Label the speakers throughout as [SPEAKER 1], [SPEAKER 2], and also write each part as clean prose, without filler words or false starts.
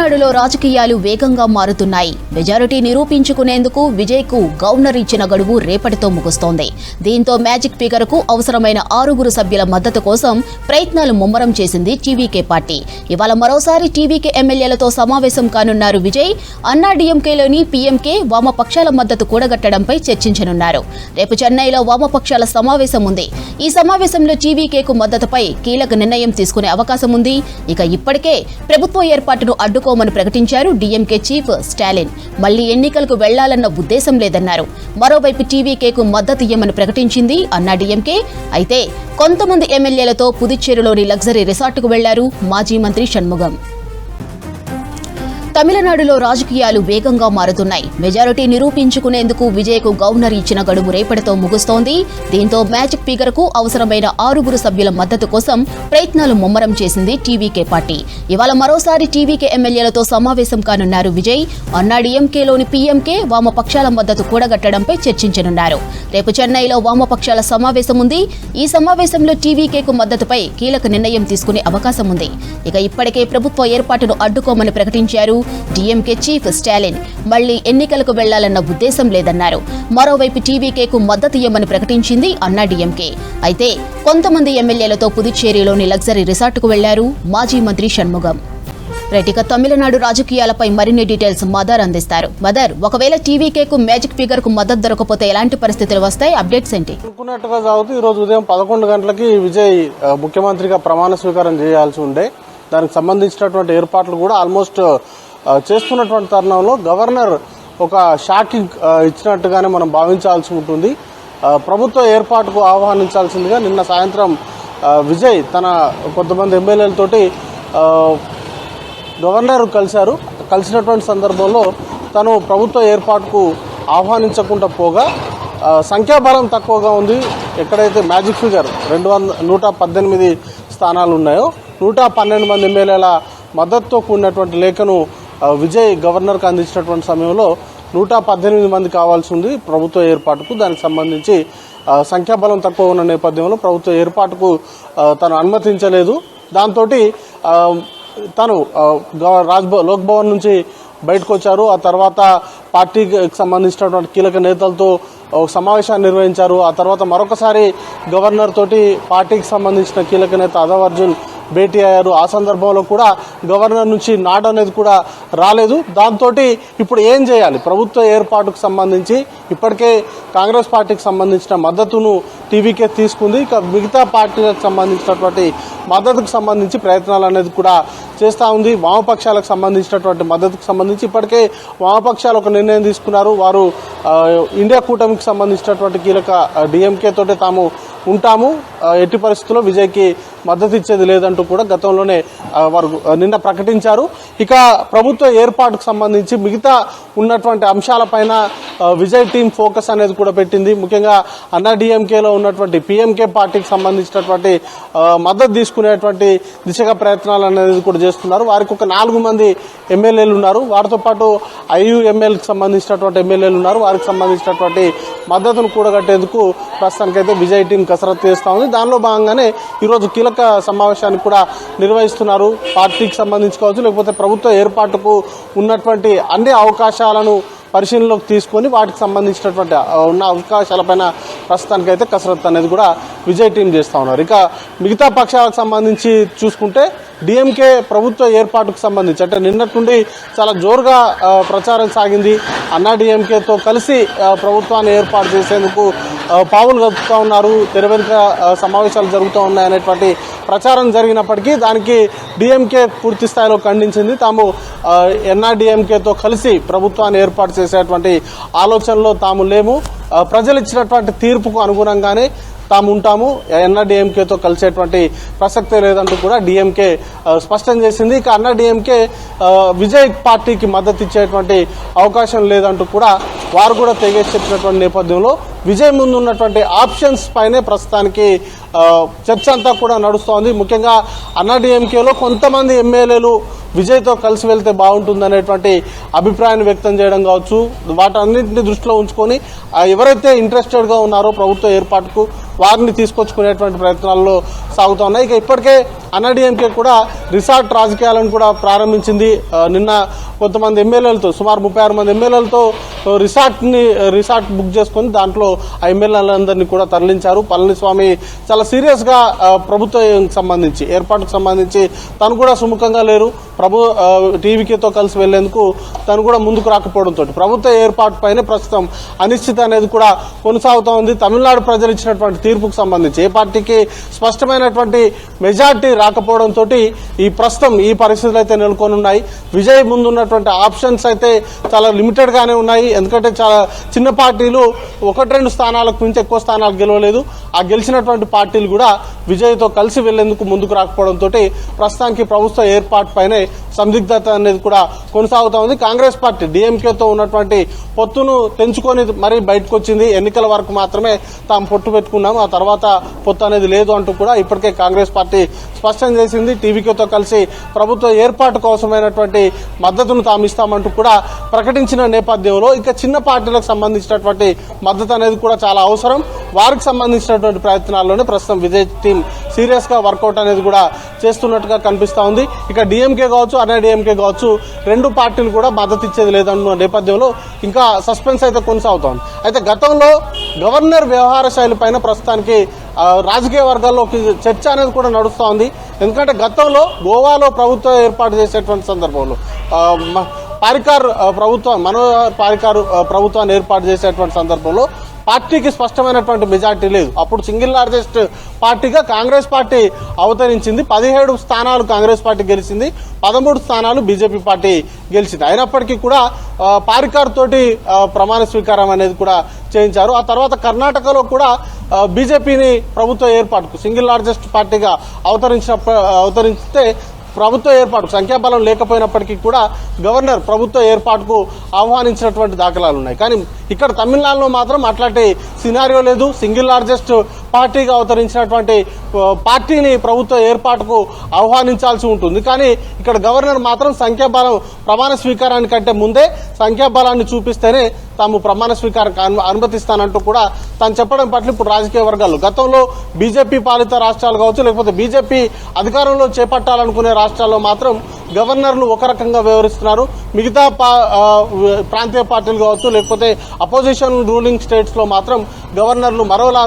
[SPEAKER 1] తమిళనాడులో రాజకీయాలు వేగంగా మారుతున్నాయి. మెజారిటీ నిరూపించుకునేందుకు విజయ్కు గవర్నర్ ఇచ్చిన గడువు రేపటితో ముగుస్తోంది. దీంతో మ్యాజిక్ ఫిగర్కు అవసరమైన 6 సభ్యుల మద్దతు కోసం ప్రయత్నాలు ముమ్మరం చేసింది టీవీకే పార్టీ. ఇవాళ మరోసారి టీవీకే ఎమ్మెల్యేలతో సమావేశం కానున్నారు విజయ్. అన్నాడీఎంకేలోని పీఎంకే వామపక్షాల మద్దతు కూడగట్టడంపై చర్చించనున్నారు. రేపు చెన్నైలో వామపక్షాల సమావేశం ఉంది. ఈ సమావేశంలో టీవీకేకు మద్దతుపై కీలక నిర్ణయం తీసుకునే అవకాశం ఉంది. ఇక ఇప్పటికే ప్రభుత్వ ఏర్పాటును అడ్డుకోమని ప్రకటించారు డీఎంకే చీఫ్ స్టాలిన్. మళ్లీ ఎన్నికలకు వెళ్లాలన్న ఉద్దేశం లేదన్నారు. మరోవైపు టీవీకేకు మద్దతు ఇయ్యమని ప్రకటించింది అన్నాడీఎంకే. అయితే కొంతమంది ఎమ్మెల్యేలతో పుదుచ్చేరిలోని లగ్జరీ రిసార్టుకు వెళ్లారు మాజీ మంత్రి షణ్ముగం. తమిళనాడులో రాజకీయాలు వేగంగా మారుతున్నాయి. మెజారిటీ నిరూపించుకునేందుకు విజయ్కు గవర్నర్ ఇచ్చిన గడువు రేపటితో ముగుస్తోంది. దీంతో మ్యాజిక్ ఫిగర్కు అవసరమైన 6 సభ్యుల మద్దతు కోసం ప్రయత్నాలు ముమ్మరం చేసింది టీవీకే పార్టీ. ఇవాళ మరోసారి టీవీకే ఎమ్మెల్యేలతో సమావేశం కానున్నారు విజయ్. అన్నాడీఎంకేలోని పీఎంకే వామపక్షాల మద్దతు కూడగట్టడంపై చర్చించనున్నారు. రేపు చెన్నైలో వామపక్షాల సమావేశం ఉంది. ఈ సమావేశంలో టీవీకేకు మద్దతుపై కీలక నిర్ణయం తీసుకునే అవకాశం ఉంది. ఇక ఇప్పటికే ప్రభుత్వ ఏర్పాటును అడ్డుకోమని ప్రకటించారు డీఎంకే చీఫ్ స్టాలిన్. మళ్లీ ఎన్నికలకు వెళ్లాలన్న ఉద్దేశం లేదన్నారు. మరోవైపు టీవీకేకు మద్దతు ఇయ్యమని ప్రకటించింది అన్నాడీఎంకే. అయితే కొంతమంది ఎమ్మెల్యేలతో పుదుచ్చేరిలోని లగ్జరీ రిసార్టుకు వెళ్లారు మాజీ మంత్రి షణ్ముగం. ఇక తమిళనాడు రాజకీయాలపై మరిన్ని డీటెయిల్స్ మదర్ అందిస్తారు. మదర్, ఒకవేళ టీవీకేకు మ్యాజిక్ ఫిగర్ కు మద్దతు దొరకపోతే ఎలాంటి పరిస్థితులు వస్తాయి? అప్డేట్స్ ఏంటి?
[SPEAKER 2] అనుకున్నట్టుగా సాగుతూ ఈ రోజు ఉదయం 11 గంటలకి విజయ్ ముఖ్యమంత్రిగా ప్రమాణ స్వీకారం చేయాల్సి ఉండే. దానికి సంబంధించినటువంటి ఏర్పాట్లు కూడా ఆల్మోస్ట్ చేస్తున్నటువంటి తరుణంలో గవర్నర్ ఒక షాకింగ్ ఇచ్చినట్టుగానే మనం భావించాల్సి ఉంటుంది. ప్రభుత్వ ఏర్పాటుకు ఆహ్వానించాల్సిందిగా నిన్న సాయంత్రం విజయ్ తన కొంతమంది ఎమ్మెల్యేలతోటి గవర్నర్ కలిసినటువంటి సందర్భంలో తను ప్రభుత్వ ఏర్పాటుకు ఆహ్వానించకుండా పోగా సంఖ్యాబలం తక్కువగా ఉంది. ఎక్కడైతే మ్యాజిక్ ఫిగర్ 118 స్థానాలు ఉన్నాయో 112 మంది ఎమ్మెల్యేల మద్దతుతో కూడినటువంటి లేఖను విజయ్ గవర్నర్కు అందించినటువంటి సమయంలో 118 మంది కావాల్సి ఉంది ప్రభుత్వ ఏర్పాటుకు. దానికి సంబంధించి సంఖ్యాబలం తక్కువ ఉన్న నేపథ్యంలో ప్రభుత్వ ఏర్పాటుకు తను అనుమతించలేదు. దాంతో తను లోక్ భవన్ నుంచి బయటకు వచ్చారు. ఆ తర్వాత పార్టీకి సంబంధించినటువంటి కీలక నేతలతో సమావేశాన్ని నిర్వహించారు. ఆ తర్వాత మరొకసారి గవర్నర్ తోటి పార్టీకి సంబంధించిన కీలక నేత అదవ్ అర్జున్ భేటీ అయ్యారు. ఆ సందర్భంలో కూడా గవర్నర్ నుంచి నాట్ అనేది కూడా రాలేదు. దాంతో ఇప్పుడు ఏం చేయాలి? ప్రభుత్వ ఏర్పాటుకు సంబంధించి ఇప్పటికే కాంగ్రెస్ పార్టీకి సంబంధించిన మద్దతును టీవీకే తీసుకుంది. ఇక మిగతా పార్టీలకు సంబంధించినటువంటి మద్దతుకు సంబంధించి ప్రయత్నాలు అనేది కూడా చేస్తూ ఉంది. వామపక్షాలకు సంబంధించినటువంటి మద్దతుకు సంబంధించి ఇప్పటికే వామపక్షాలు ఒక నిర్ణయం తీసుకున్నారు. వారు ఇండియా కూటమికి సంబంధించినటువంటి కీలక డీఎంకే తోటి తాము ఉంటాము, ఎట్టి పరిస్థితుల్లో విజయ్కి మద్దతు ఇచ్చేది లేదంటూ కూడా గతంలోనే వారు నిన్న ప్రకటించారు. ఇక ప్రభుత్వ ఏర్పాటుకు సంబంధించి మిగతా ఉన్నటువంటి అంశాలపైన విజయ్ టీం ఫోకస్ అనేది కూడా పెట్టింది. ముఖ్యంగా అన్నాడీఎంకేలో ఉన్నటువంటి పీఎంకే పార్టీకి సంబంధించినటువంటి మద్దతు తీసుకునేటువంటి దిశగా ప్రయత్నాలు అనేది కూడా చేస్తున్నారు. వారికి ఒక 4 మంది ఎమ్మెల్యేలు ఉన్నారు. వారితో పాటు ఐయుఎంఎల్కి సంబంధించినటువంటి ఎమ్మెల్యేలు ఉన్నారు. వారికి సంబంధించినటువంటి మద్దతును కూడగట్టేందుకు ప్రస్తుతానికైతే విజయ్ టీం కసరత్తు చేస్తూ ఉంది. దానిలో భాగంగానే ఈరోజు కీలక సమావేశాన్ని కూడా నిర్వహిస్తున్నారు. పార్టీకి సంబంధించి కావచ్చు, లేకపోతే ప్రభుత్వ ఏర్పాటుకు ఉన్నటువంటి అన్ని అవకాశాలను పరిశీలనలోకి తీసుకొని వాటికి సంబంధించినటువంటి ఉన్న అవకాశాలపైన ప్రస్తుతానికైతే కసరత్తు అనేది కూడా విజయ్ టీం చేస్తూ ఉన్నారు. ఇక మిగతా పక్షాలకు సంబంధించి చూసుకుంటే డీఎంకే ప్రభుత్వ ఏర్పాటుకు సంబంధించి అంటే నిన్నటి నుండి చాలా జోరుగా ప్రచారం సాగింది. అన్నాడీఎంకేతో కలిసి ప్రభుత్వాన్ని ఏర్పాటు చేసేందుకు పావులు కలుపుతూ ఉన్నారు. తెర వెనుక సమావేశాలు జరుగుతూ ఉన్నాయనేటువంటి ప్రచారం జరిగినప్పటికీ దానికి డీఎంకే పూర్తి స్థాయిలో ఖండించింది. తాము ఎన్ఆర్డీఎంకేతో కలిసి ప్రభుత్వాన్ని ఏర్పాటు చేసేటువంటి ఆలోచనలో తాము లేము, ప్రజలు ఇచ్చినటువంటి తీర్పుకు అనుగుణంగానే తాము ఉంటాము, ఎన్ఆర్డీఎంకేతో కలిసేటువంటి ప్రసక్తే లేదంటూ కూడా డీఎంకే స్పష్టం చేసింది. ఇక అన్నాడీఎంకే విజయ్ పార్టీకి మద్దతు ఇచ్చేటువంటి అవకాశం లేదంటూ కూడా వారు కూడా తెగేసి చెప్పినటువంటి నేపథ్యంలో విజయ్ ముందు ఉన్నటువంటి ఆప్షన్స్ పైనే ప్రస్తుతానికి చర్చ అంతా కూడా నడుస్తోంది. ముఖ్యంగా అన్నాడీఎంకేలో కొంతమంది ఎమ్మెల్యేలు విజయ్తో కలిసి వెళ్తే బాగుంటుందనేటువంటి అభిప్రాయాన్ని వ్యక్తం చేయడం కావచ్చు, వాటన్నింటినీ దృష్టిలో ఉంచుకొని ఎవరైతే ఇంట్రెస్టెడ్గా ఉన్నారో ప్రభుత్వ ఏర్పాటుకు వారిని తీసుకొచ్చుకునేటువంటి ప్రయత్నాల్లో సాగుతూ ఉన్నాయి. ఇక ఇప్పటికే అన్నాడీఎంకే కూడా రిసార్ట్ రాజకీయాలను కూడా ప్రారంభించింది. నిన్న కొంతమంది ఎమ్మెల్యేలతో సుమారు 36 మంది ఎమ్మెల్యేలతో రిసార్ట్ బుక్ చేసుకొని దాంట్లో ఆ ఎమ్మెల్యేలందరినీ కూడా తరలించారు. పళనిస్వామి చాలా సీరియస్గా ప్రభుత్వం సంబంధించి ఏర్పాటుకు సంబంధించి తను కూడా సుముఖంగా లేరు. టీవీకేతో కలిసి వెళ్లేందుకు తను కూడా ముందుకు రాకపోవడంతో ప్రభుత్వ ఏర్పాటు పైన ప్రస్తుతం అనిశ్చిత అనేది కూడా కొనసాగుతూ ఉంది. తమిళనాడు ప్రజలు ఇచ్చినటువంటి తీర్పుకు సంబంధించి ఏ పార్టీకి స్పష్టమైనటువంటి మెజార్టీ రాకపోవడంతో ప్రస్తుతం ఈ పరిస్థితులు అయితే నెలకొని ఉన్నాయి. విజయ్ ముందున్నటువంటి ఆప్షన్స్ అయితే చాలా లిమిటెడ్ గానే ఉన్నాయి. ఎందుకంటే చాలా చిన్న పార్టీలు 1-2 స్థానాలకు మించి ఎక్కువ స్థానాలు గెలవలేదు. ఆ గెలిచినటువంటి పార్టీలు కూడా విజయ్తో కలిసి వెళ్లేందుకు ముందుకు రాకపోవడంతో ప్రస్తుతానికి ప్రభుత్వ ఏర్పాటు పైనే సందిగ్ధత అనేది కూడా కొనసాగుతూ ఉంది. కాంగ్రెస్ పార్టీ డిఎంకేతో ఉన్నటువంటి పొత్తును తెంచుకొని మరీ బయటకు వచ్చింది. ఎన్నికల వరకు మాత్రమే తాము పొట్టు పెట్టుకున్నాం, ఆ తర్వాత పొత్తు అనేది లేదు అంటూ కూడా ఇప్పటికే కాంగ్రెస్ పార్టీ స్పష్టం చేసింది. టీవీకేతో కలిసి ప్రభుత్వ ఏర్పాటు కోసమైనటువంటి మద్దతును తాము ఇస్తామంటూ కూడా ప్రకటించిన నేపథ్యంలో ఇక చిన్న పార్టీలకు సంబంధించినటువంటి మద్దతు అనేది కూడా చాలా అవసరం. వారికి సంబంధించినటువంటి ప్రయత్నాల్లోనే ప్రస్తుతం విజయ్ టీం సీరియస్ గా వర్కౌట్ అనేది కూడా చేస్తున్నట్టుగా కనిపిస్తా ఉంది. ఇక డిఎంకే కావచ్చు, అన్నాడీఎంకే కావచ్చు, 2 పార్టీలు కూడా మద్దతు ఇచ్చేది లేదన్న నేపథ్యంలో ఇంకా సస్పెన్స్ అయితే కొనసాగుతోంది. అయితే గతంలో గవర్నర్ వ్యవహార శైలి పైన ప్రస్తుతానికి రాజకీయ వర్గాల్లో చర్చ అనేది కూడా నడుస్తూ ఉంది. ఎందుకంటే గతంలో గోవాలో ప్రభుత్వం ఏర్పాటు చేసేటువంటి సందర్భంలో పారికార్ ప్రభుత్వం మనోహర్ పారికార్ ప్రభుత్వాన్ని ఏర్పాటు చేసేటువంటి సందర్భంలో పార్టీకి స్పష్టమైనటువంటి మెజార్టీ లేదు. అప్పుడు సింగిల్ లార్జెస్ట్ పార్టీగా కాంగ్రెస్ పార్టీ అవతరించింది. 17 స్థానాలు కాంగ్రెస్ పార్టీ గెలిచింది, 13 స్థానాలు బీజేపీ పార్టీ గెలిచింది. అయినప్పటికీ కూడా పారికార్ తోటి ప్రమాణ స్వీకారం అనేది కూడా చేయించారు. ఆ తర్వాత కర్ణాటకలో కూడా బీజేపీని ప్రభుత్వ ఏర్పాటుకు సింగిల్ లార్జెస్ట్ పార్టీగా అవతరిస్తే ప్రభుత్వ ఏర్పాటుకు సంఖ్యాబలం లేకపోయినప్పటికీ కూడా గవర్నర్ ప్రభుత్వ ఏర్పాటుకు ఆహ్వానించినటువంటి దాఖలాలు ఉన్నాయి. కానీ ఇక్కడ తమిళనాడులో మాత్రం అట్లాంటి సినారియో లేదు. సింగిల్ లార్జెస్ట్ పార్టీగా అవతరించినటువంటి పార్టీని ప్రభుత్వ ఏర్పాటుకు ఆహ్వానించాల్సి ఉంటుంది. కానీ ఇక్కడ గవర్నర్ మాత్రం సంఖ్యాబలం ప్రమాణ స్వీకారానికంటే ముందే సంఖ్యాబలాన్ని చూపిస్తేనే తాము ప్రమాణ స్వీకారానికి అనుమతిస్తానంటూ కూడా తాను చెప్పడం పట్ల ఇప్పుడు రాజకీయ వర్గాలు గతంలో బీజేపీ పాలిత రాష్ట్రాలు కావచ్చు, లేకపోతే బీజేపీ అధికారంలో చేపట్టాలనుకునే రాష్ట్రాల్లో మాత్రం గవర్నర్లు ఒక రకంగా వ్యవహరిస్తున్నారు. మిగతా ప్రాంతీయ పార్టీలు కావచ్చు, లేకపోతే అపోజిషన్ రూలింగ్ స్టేట్స్ లో మాత్రం గవర్నర్లు మరోలా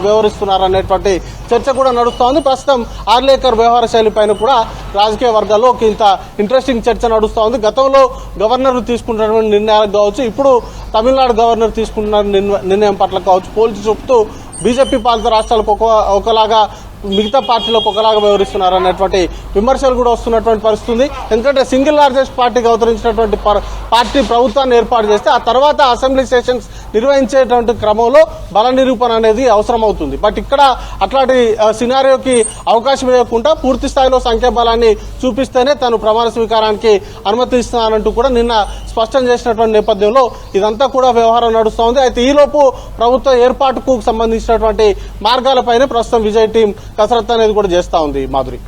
[SPEAKER 2] వ్యవహరిస్తున్నారు అనేటువంటి చర్చ కూడా నడుస్తోంది. ప్రస్తుతం ఆర్లేకర్ వ్యవహార శైలి పైన కూడా రాజకీయ వర్గాల్లో ఇంత ఇంట్రెస్టింగ్ చర్చ నడుస్తోంది. గతంలో గవర్నర్లు తీసుకుంటున్నటువంటి నిర్ణయాలకు కావచ్చు, ఇప్పుడు తమిళనాడు గవర్నర్ తీసుకుంటున్న నిర్ణయం పట్ల కావచ్చు పోల్చి చూపుతూ బీజేపీ పాలిత రాష్ట్రాలకు ఒకలాగా మిగతా పార్టీలకు ఒకలాగా వ్యవహరిస్తున్నారు అనేటువంటి విమర్శలు కూడా వస్తున్నటువంటి పరిస్థితి ఉంది. ఎందుకంటే సింగిల్ లార్జెస్ట్ పార్టీగా అవతరించినటువంటి పార్టీ ప్రభుత్వాన్ని ఏర్పాటు చేస్తే ఆ తర్వాత అసెంబ్లీ సెషన్స్ నిర్వహించేటువంటి క్రమంలో బల నిరూపణ అనేది అవసరం అవుతుంది. బట్ ఇక్కడ అట్లాంటి సినారియోకి అవకాశం ఇవ్వకుండా పూర్తి స్థాయిలో సంఖ్యాబలాన్ని చూపిస్తేనే తను ప్రమాణ స్వీకారానికి అనుమతిస్తానంటూ కూడా నిన్న స్పష్టం చేసినటువంటి నేపథ్యంలో ఇదంతా కూడా వ్యవహారం నడుస్తోంది. అయితే ఈలోపు ప్రభుత్వ ఏర్పాటుకు సంబంధించినటువంటి మార్గాలపైన ప్రస్తుతం విజయ్ టీం కసరత్తు అనేది కూడా చేస్తూ ఉంది. మాధురి.